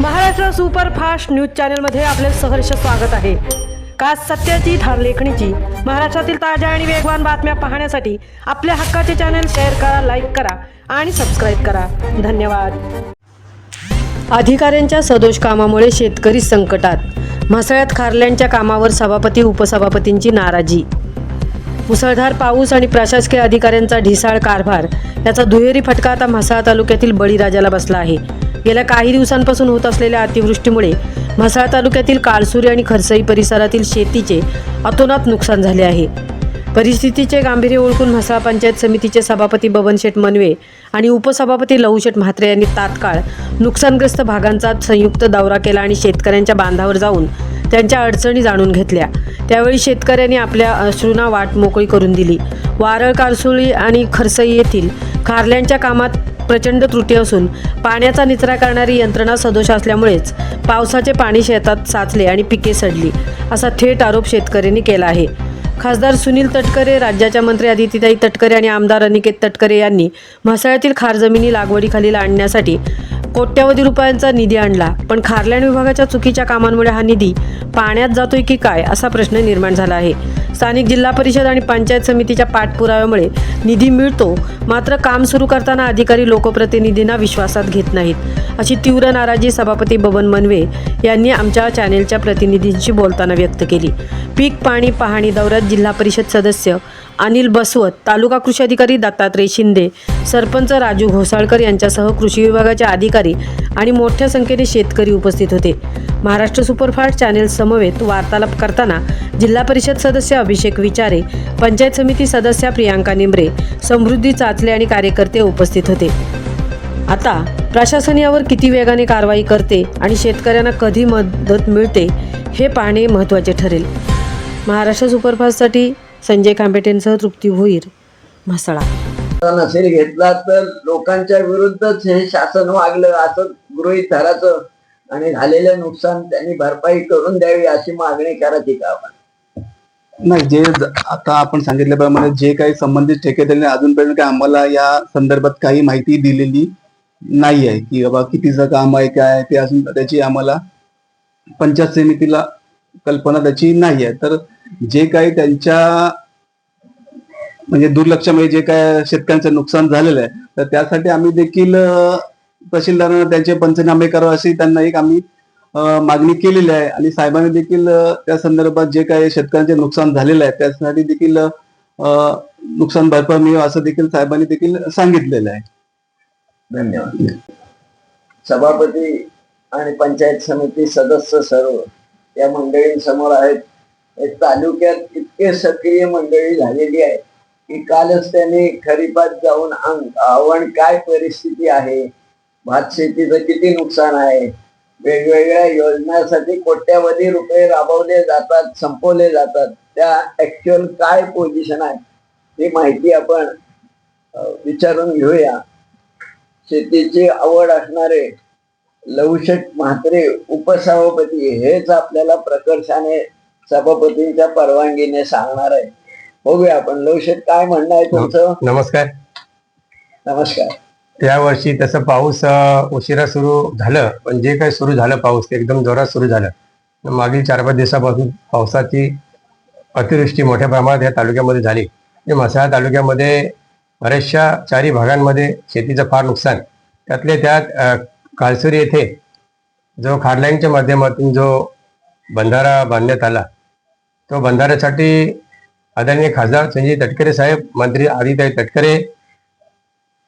Maharashtra superfast news चॅनलमध्ये आपले सहर्ष स्वागत आहे। का सत्याची धार लेखणीची महाराष्ट्रातील ताज्या आणि वेगवान बातम्या पाहण्यासाठी आपल्या हक्काचे चॅनल शेअर करा, लाईक करा आणि सबस्क्राईब करा। धन्यवाद। अधिकाऱ्यांच्या सदोष कामामुळे शेतकरी संकटात। म्हसळ्यात खारल्यांच्या कामावर सभापती उपसभापतींची नाराजी। मुसळधार पाऊस आणि प्रशासकीय अधिकाऱ्यांचा ढिसाळ कारभार याचा दुहेरी फटका आता म्हसळा तालुक्यातील बळीराजाला बसला आहे। गेल्या काही दिवसांपासून होत असलेल्या अतिवृष्टीमुळे म्हसळा तालुक्यातील काळसुरी आणि खरसई परिसरातील शेतीचे अतोनात नुकसान झाले आहे। परिस्थितीचे गांभीर्य ओळखून म्हसळा पंचायत समितीचे सभापती बबनशेठ मनवे आणि उपसभापती लहूशेठ म्हात्रे यांनी तात्काळ नुकसानग्रस्त भागांचा संयुक्त दौरा केला आणि शेतकऱ्यांच्या बांधावर जाऊन त्यांच्या अडचणी जाणून घेतल्या। त्यावेळी शेतकऱ्यांनी आपल्या अश्रूंना वाट मोकळी करून दिली। वारळ, काळसुरी आणि खरसई येथील खारल्यांच्या कामात प्रचंड त्रुटी असून पाण्याचा निचरा करणारी यंत्रणा सदोष असल्यामुळेच पावसाचे पाणी शेतात साचले आणि पिके सडली, असा थेट आरोप शेतकऱ्यांनी केला आहे। खासदार सुनील तटकरे, राज्याच्या मंत्री आदितीताई तटकरे आणि आमदार अनिकेत तटकरे यांनी म्हसळ्यातील खार जमिनी लागवडीखाली आणण्यासाठी कोट्यवधी रुपयांचा निधी आणला, पण खारल्याण विभागाच्या चुकीच्या कामांमुळे हा निधी पाण्यात जातोय की काय असा प्रश्न निर्माण झाला आहे। स्थानिक जिल्हा परिषद आणि पंचायत समितीच्या पाठपुराव्यामुळे निधी मिळतो, मात्र काम सुरू करताना अधिकारी लोकप्रतिनिधींना विश्वासात घेत नाहीत, अशी तीव्र नाराजी सभापती बबन मनवे यांनी आमच्या चॅनेलच्या प्रतिनिधींशी बोलताना व्यक्त केली। पीक पाणी पाहणी दौऱ्यात जिल्हा परिषद सदस्य अनिल बसवत, तालुका कृषी अधिकारी दत्तात्रय शिंदे, सरपंच राजू घोसाळकर यांच्यासह कृषी विभागाचे अधिकारी आणि मोठ्या संख्येने शेतकरी उपस्थित होते। महाराष्ट्र सुपरफास्ट चॅनेल समवेत वार्तालाप करताना जिल्हा परिषद सदस्य अभिषेक विचारे, पंचायत समिती सदस्या प्रियांका निंबरे, समृद्धी चाचले आणि कार्यकर्ते उपस्थित होते। आता प्रशासन यावर किती वेगाने कारवाई करते आणि शेतकऱ्यांना कधी मदत मिळते हे पाहणे महत्त्वाचे ठरेल। महाराष्ट्र सुपरफास्टसाठी संजय खांबेटेंसह तृप्ती भोईर, म्हसळा। नसेल घेतला तर लोकांच्या विरुद्धच हे शासन वागलं असं गृहीत धरायचं आणि झालेलं नुकसान त्यांनी भरपाई करून द्यावी अशी मागणी करायची का आपण? नाही, जे आता आपण सांगितल्याप्रमाणे जे काही संबंधित ठेकेदारांनी अजूनपर्यंत काही आम्हाला या संदर्भात काही माहिती दिलेली नाही आहे की बाबा कितीचं काम आहे, काय आहे ते, अजून त्याची आम्हाला पंचायत समितीला कल्पना त्याची नाही आहे। तर जे काही त्यांच्या म्हणजे दुर्लक्षामुळे जे काय शेतकऱ्यांचं नुकसान झालेलं आहे, तर त्यासाठी आम्ही देखील तहसीलदारांना त्यांचे पंचनामे करावे अशी त्यांना एक आम्ही मागणी केलेली आहे आणि साहेबांनी देखील त्या संदर्भात जे काही शेतकऱ्यांचे नुकसान झालेलं आहे त्यासाठी देखील नुकसान भरपाई मिळावं असं देखील साहेबांनी देखील सांगितलेलं आहे। धन्यवाद। सभापती आणि पंचायत समिती सदस्य सर्व या मंडळींसमोर आहेत। तालुक्यात इतके सक्रिय मंडळी झालेली आहे की कालच त्यांनी खरीपात जाऊन आवण काय परिस्थिती आहे, भात शेतीचं किती नुकसान आहे, वेगवेगळ्या योजनांसाठी कोट्यवधी रुपये राबवले जातात, संपवले जातात, त्या ऍक्च्युअल काय पोझिशन आहे ही माहिती आपण विचारून घेऊया। शेतीची आवड असणारे लहूशेठ म्हात्रे उपसभापती हेच आपल्याला प्रकर्षाने सभापतींच्या परवानगीने सांगणार आहे। बघूया आपण, लहूशेठ काय म्हणणं आहे तुमचं? नमस्कार। नमस्कार। या वर्षी तसं पाऊस उशिरा सुरू झालं, पण जे काही सुरू झालं पाऊस ते एकदम जोरात सुरू झालं। मागील 4-5 दिवसापासून पावसाची अतिवृष्टी मोठ्या प्रमाणात या तालुक्यामध्ये झाली। म्हसळा तालुक्यामध्ये बऱ्याचशा 4ही भागांमध्ये शेतीचं फार नुकसान। त्यातले त्यात काळसुरी येथे जो खारलाईनच्या माध्यमातून जो बंधारा बांधण्यात आला, तो बंधाऱ्यासाठी आदरणीय खासदार संजय तटकरे साहेब, मंत्री आदितीताई तटकरे,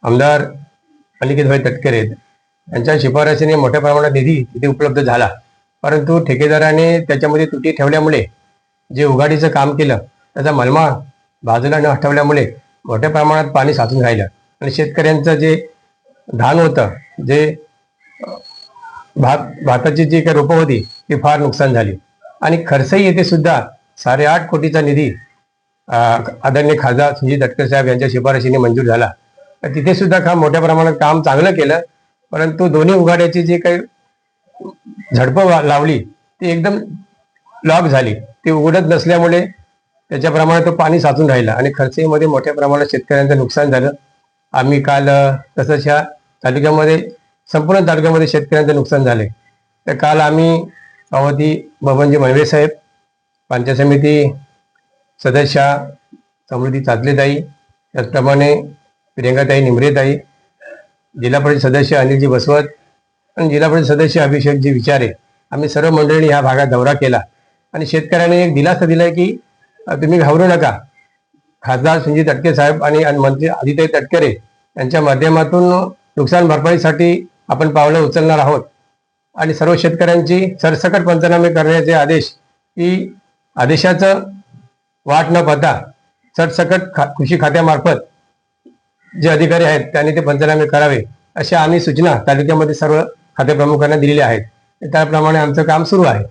आमदार अनिकेतभाई तटकरे यांच्या शिफारसीने मोठ्या प्रमाणात निधी तिथे उपलब्ध झाला, परंतु ठेकेदाराने त्याच्यामध्ये त्रुटी ठेवल्यामुळे जे उघाडीचं काम केलं त्याचा मलमा बाजूला न हटवल्यामुळे मोठ्या प्रमाणात पाणी साचून राहिलं आणि शेतकऱ्यांचं जे धान होतं, जे भाताची जी काही रोपं होती ती फार नुकसान झाली। आणि खरसई येथे सुद्धा 8.5 कोटीचा निधी आदरणीय खासदार संजय तटकरे साहेब यांच्या शिफारशीने मंजूर झाला। तर तिथे सुद्धा मोठ्या प्रमाणात काम चांगलं केलं, परंतु दोन्ही उघाड्याची जी काही झडपं लावली ती एकदम लॉक झाली, ती उघडत नसल्यामुळे त्याच्याप्रमाणे तो पाणी साचून राहिला आणि खरसईमध्ये मोठ्या प्रमाणात शेतकऱ्यांचं नुकसान झालं। आम्ही काल तसंच ह्या तालुक्यामध्ये संपूर्ण तालुक्यामध्ये शेतकऱ्यांचे नुकसान झाले तर काल आम्ही पावती बबनजी मळवे साहेब, पंचायत समिती सदस्या समृद्धी चाचलेताई, त्याचप्रमाणे प्रियंकाताई निमरेताई, जिल्हा परिषद सदस्य अनिलजी बसवत आणि जिल्हा परिषद सदस्य अभिषेकजी विचारे, आम्ही सर्व मंडळींनी ह्या भागात दौरा केला आणि शेतकऱ्यांनी एक दिलासा दिलाय की तुम्ही घाबरू नका. खासदार संजय तटकरे साहेब आणि मंत्री आदित्य तटकरे यांच्या माध्यमातून नुकसान भरपाईसाठी आपण पावलं उचलणार आहोत आणि सर्व शेतकऱ्यांची सरसकट पंचनामे करण्याचे आदेश, की आदेशाचं वाट न पाहता सरसकट कृषी खात्यामार्फत जे अधिकारी आहेत त्यांनी ते पंचनामे करावे, अशा आम्ही सूचना तालुक्यामध्ये सर्व खातेप्रमुखांना दिलेल्या आहेत. त्याप्रमाणे आमचं काम सुरू आहे.